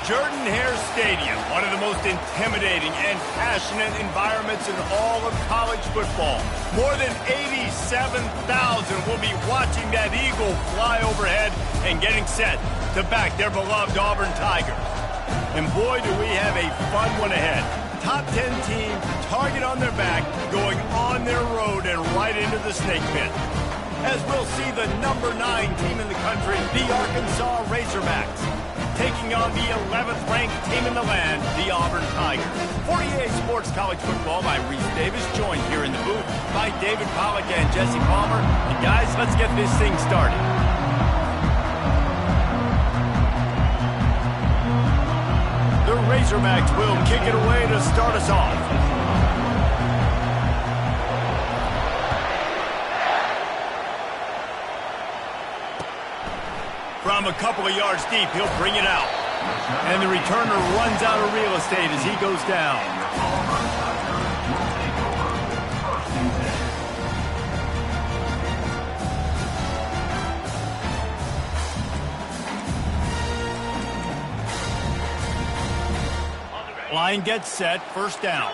Jordan-Hare Stadium, one of the most intimidating and passionate environments in all of college football. More than 87,000 will be watching that Eagle fly overhead and getting set to back their beloved Auburn Tigers. And boy, do we have a fun one ahead. Top 10 team, target on their back, going on their road and right into the snake pit. As we'll see the number 9 team in the country, the Arkansas Razorbacks, taking on the 11th ranked team in the land, the Auburn Tigers. For EA Sports College Football, I'm Reese Davis, joined here in the booth by David Pollack and Jesse Palmer. And guys, let's get this thing started. The Razorbacks will kick it away to start us off. From a couple of yards deep, he'll bring it out. And the returner runs out of real estate as he goes down. Line gets set, first down.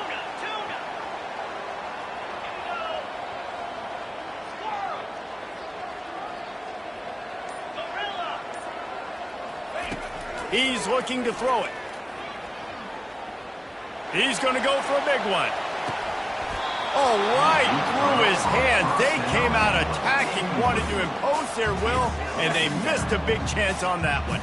He's looking to throw it. He's going to go for a big one. Oh, right through his hands. They came out attacking, wanted to impose their will, and they missed a big chance on that one.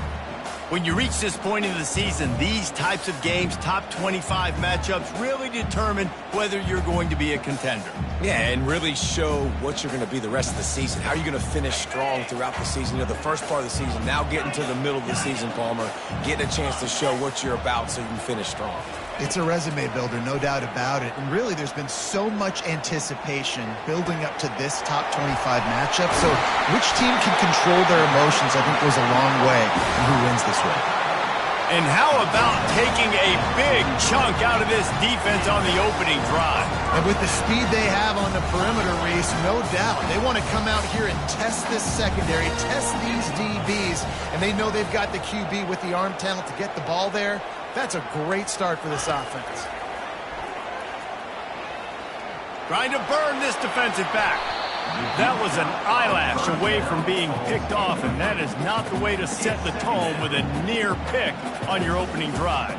When you reach this point in the season, these types of games, top 25 matchups, really determine whether you're going to be a contender. Yeah, and really show what you're going to be the rest of the season. How are you going to finish strong throughout the season? You know, the first part of the season, now getting to the middle of the season, Palmer, getting a chance to show what you're about so you can finish strong. It's a resume builder, no doubt about it. And really, there's been so much anticipation building up to this top 25 matchup. So which team can control their emotions, I think, goes a long way in who wins this way. And how about taking a big chunk out of this defense on the opening drive? And with the speed they have on the perimeter, Reese, no doubt, they want to come out here and test this secondary, test these DBs, and they know they've got the QB with the arm talent to get the ball there. That's a great start for this offense. Trying to burn this defensive back. That was an eyelash away from being picked off, and that is not the way to set the tone with a near pick on your opening drive.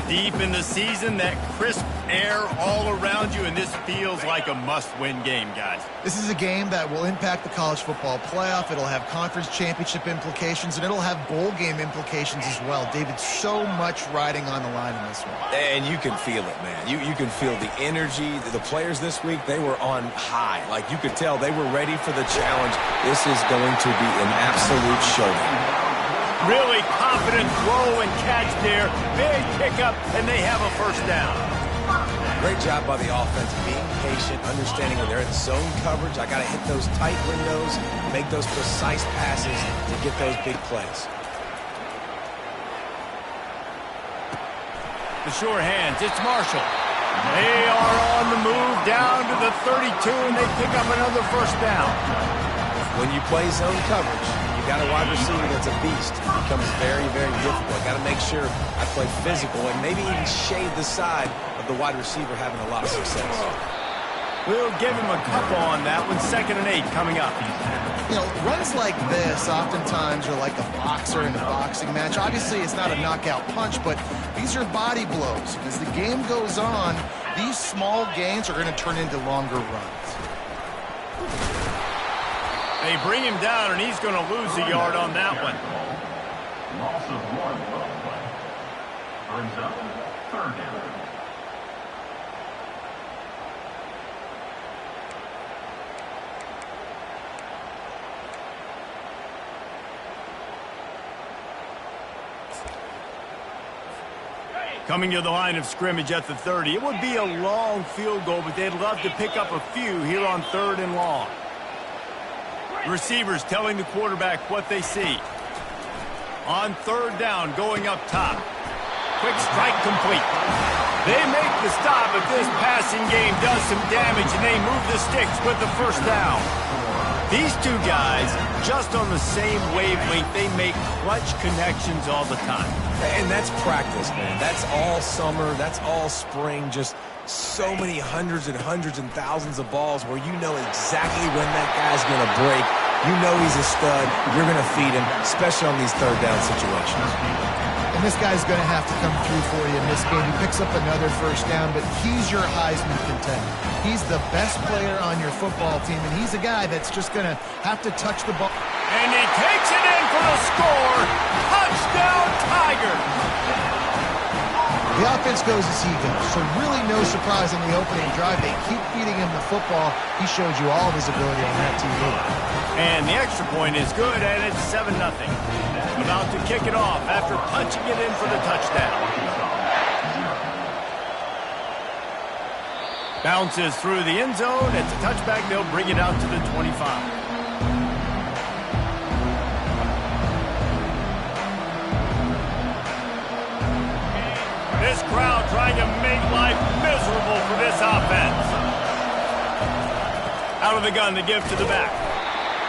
Deep in the season, that crisp air all around you, and this feels like a must-win game, guys. This is a game that will impact the college football playoff. It'll have conference championship implications, and it'll have bowl game implications as well. David, so much riding on the line in this one. And you can feel it, man. You can feel the energy. The players this week, they were on high. Like, you could tell they were ready for the challenge. This is going to be an absolute showdown. Really confident throw and catch there. Big pickup, and they have a first down. Great job by the offense, being patient, understanding when they're in zone coverage. I got to hit those tight windows, make those precise passes to get those big plays. The sure hands, it's Marshall. They are on the move down to the 32, and they pick up another first down. When you play zone coverage, got a wide receiver that's a beast. It becomes very, very difficult. Got to make sure I play physical and maybe even shade the side of the wide receiver having a lot of success. We'll give him a couple on that one. 2nd and 8 coming up. You know, runs like this oftentimes are like a boxer in a boxing match. Obviously, it's not a knockout punch, but these are body blows. As the game goes on, these small gains are going to turn into longer runs. They bring him down, and he's going to lose a yard on that one. Loss of 1 play. Brings up 3rd down. Coming to the line of scrimmage at the 30. It would be a long field goal, but they'd love to pick up a few here on 3rd and long. Receivers telling the quarterback what they see. On 3rd down, going up top. Quick strike complete. They make the stop, but this passing game does some damage, and they move the sticks with the first down. These two guys, just on the same wavelength, they make clutch connections all the time. And that's practice, man. That's all summer. That's all spring. Just so many hundreds and thousands of balls where you know exactly when that guy's going to break. You know he's a stud. You're going to feed him, especially on these third down situations. And this guy's going to have to come through for you in this game. He picks up another first down, but he's your Heisman contender. He's the best player on your football team, and he's a guy that's just going to have to touch the ball. And he takes it in for the score. Touchdown, Tigers! The offense goes as he goes, so really no surprise in the opening drive. They keep feeding him the football. He showed you all of his ability on that TV. And the extra point is good, and it's 7-0. About to kick it off after punching it in for the touchdown. Bounces through the end zone. It's a touchback. They'll bring it out to the 25. This crowd trying to make life miserable for this offense. Out of the gun, they give to the back.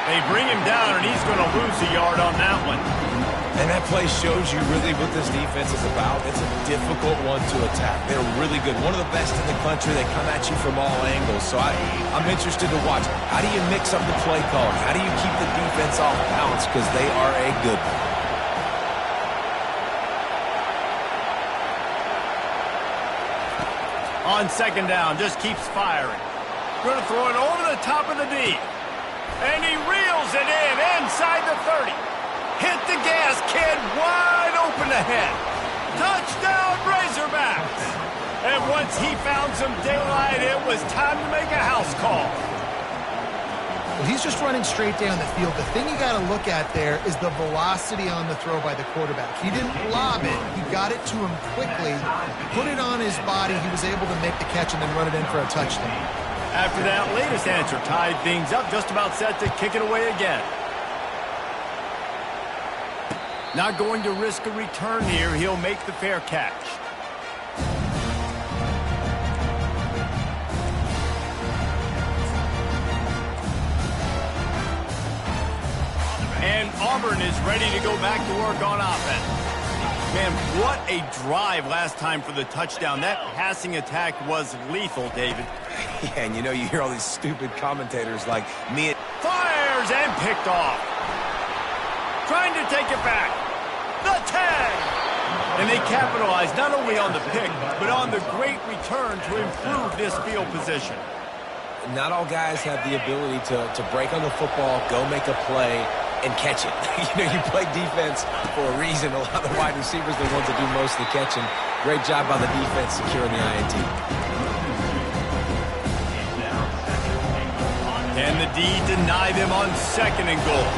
They bring him down, and he's going to lose a yard on that one. And that play shows you really what this defense is about. It's a difficult one to attack. They're really good. One of the best in the country. They come at you from all angles. So I'm interested to watch. How do you mix up the play calling? How do you keep the defense off balance? Because they are a good one. On second down, just keeps firing. Going to throw it over the top of the D. And he reels it in inside the 30. Hit the gas, kid, wide open ahead. Touchdown, Razorbacks. And once he found some daylight, it was time to make a house call. Well, he's just running straight down the field. The thing you got to look at there is the velocity on the throw by the quarterback. He didn't lob it. He got it to him quickly, put it on his body. He was able to make the catch and then run it in for a touchdown. After that latest answer tied things up, just about set to kick it away again. Not going to risk a return here. He'll make the fair catch. And Auburn is ready to go back to work on offense. Man, what a drive last time for the touchdown. That passing attack was lethal, David. Yeah, and you know, you hear all these stupid commentators like me. Fires and picked off. Trying to take it back. The tag! And they capitalize not only on the pick, but on the great return to improve this field position. Not all guys have the ability to break on the football, go make a play, and catch it. You know, you play defense for a reason. A lot of the wide receivers are the ones that do most of the catching. Great job by the defense securing the INT. Can the D deny them on second and goal?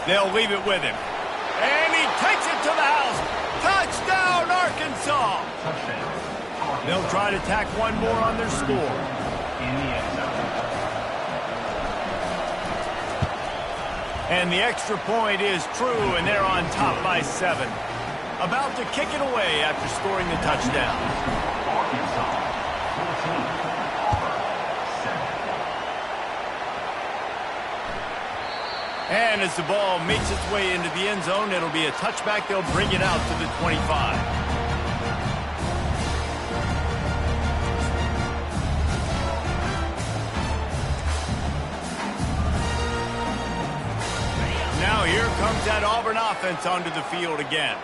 They'll leave it with him. And he takes it to the house. Touchdown, Arkansas! They'll try to tack one more on their score. And the extra point is true, and they're on top by 7. About to kick it away after scoring the touchdown. Arkansas, 14. And as the ball makes its way into the end zone, it'll be a touchback. They'll bring it out to the 25. Now here comes that Auburn offense onto the field again.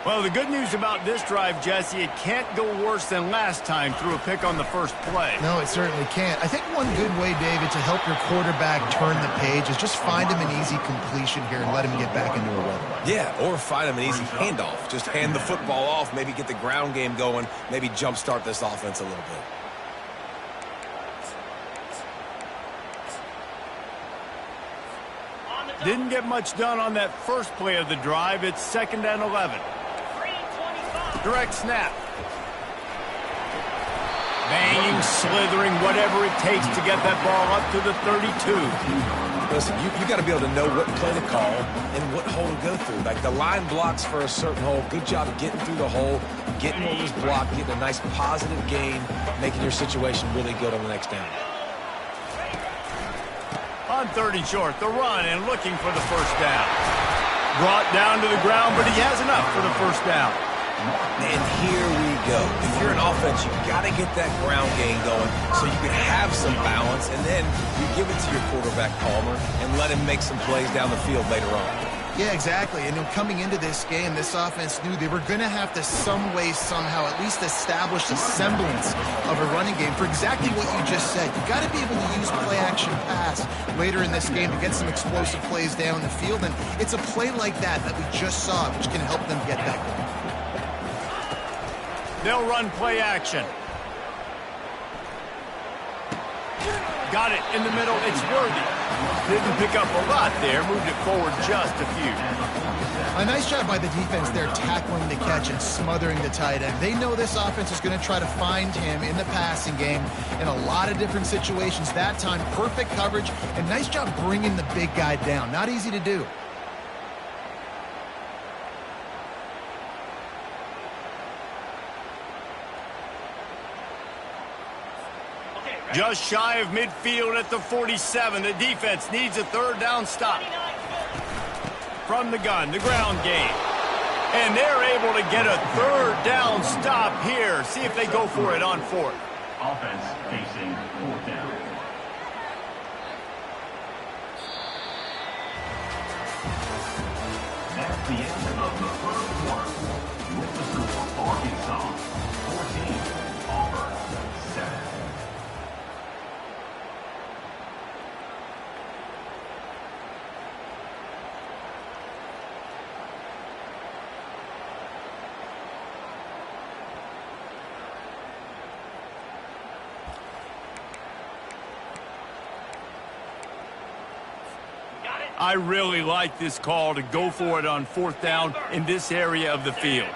Well, the good news about this drive, Jesse, it can't go worse than last time through a pick on the first play. No, it certainly can't. I think one good way, David, to help your quarterback turn the page is just find him an easy completion here and let him get back into a rhythm. Yeah, or find him an easy handoff. Just hand the football off, maybe get the ground game going, maybe jumpstart this offense a little bit. Didn't get much done on that first play of the drive. It's 2nd and 11. Direct snap. Banging, slithering, whatever it takes to get that ball up to the 32. Listen, you got to be able to know what play to call and what hole to go through. Like the line blocks for a certain hole. Good job getting through the hole, getting what was blocked, getting a nice positive gain, making your situation really good on the next down. On 3rd and short, the run and looking for the first down. Brought down to the ground, but he has enough for the first down. And here we go. If you're an offense, you got to get that ground game going so you can have some balance, and then you give it to your quarterback, Palmer, and let him make some plays down the field later on. Yeah, exactly. And coming into this game, this offense knew they were going to have to some way, somehow, at least establish a semblance of a running game for exactly what you just said. You got to be able to use play-action pass later in this game to get some explosive plays down the field, and it's a play like that we just saw, which can help them get that going. They'll run play action. Got it in the middle. It's Worthy. Didn't pick up a lot there. Moved it forward just a few. A nice job by the defense there, tackling the catch and smothering the tight end. They know this offense is going to try to find him in the passing game in a lot of different situations. That time, perfect coverage, and nice job bringing the big guy down. Not easy to do. Just shy of midfield at the 47. The defense needs a 3rd down stop. From the gun, the ground game. And they're able to get a 3rd down stop here. See if they go for it on 4th. Offense facing 4th down. That's the end of the 1st quarter. With the score, Arkansas 14, Auburn 7. I really like this call to go for it on 4th down in this area of the field.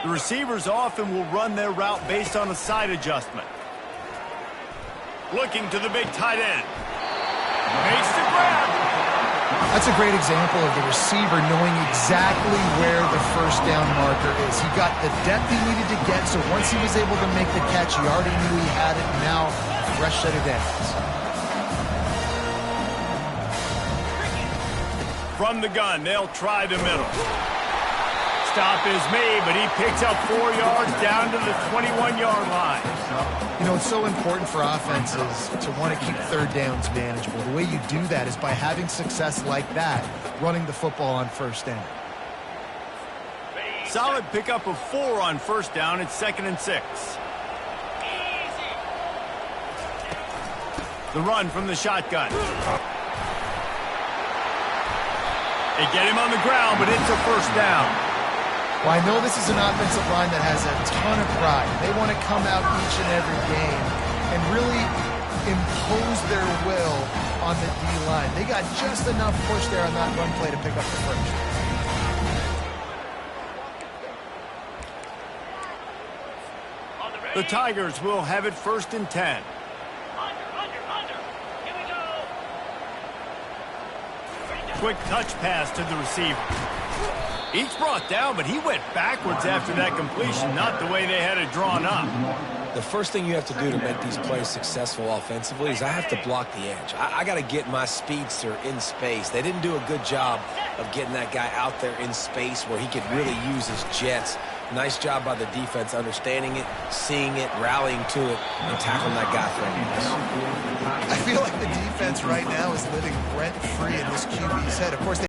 The receivers often will run their route based on a side adjustment. Looking to the big tight end. Makes the grab. That's a great example of the receiver knowing exactly where the first down marker is. He got the depth he needed to get, so once he was able to make the catch, he already knew he had it. Now, a fresh set of downs. From the gun, they'll try the middle. Stop is made, but he picks up 4 yards down to the 21-yard line. You know, it's so important for offenses to want to keep 3rd downs manageable. The way you do that is by having success like that, running the football on 1st down. Solid pickup of 4 on 1st down. It's 2nd and 6. The run from the shotgun. They get him on the ground, but it's a 1st down. Well, I know this is an offensive line that has a ton of pride. They want to come out each and every game and really impose their will on the D-line. They got just enough push there on that run play to pick up the first. The Tigers will have it 1st and 10. Quick touch pass to the receiver. Each brought down, but he went backwards after that completion, not the way they had it drawn up. The first thing you have to do to make these plays successful offensively is I have to block the edge. I got to get my speedster in space. They didn't do a good job of getting that guy out there in space where he could really use his jets. Nice job by the defense understanding it, seeing it, rallying to it, and tackling that guy for a miss. I feel like the defense right now is living rent-free in this QB's head. Of course,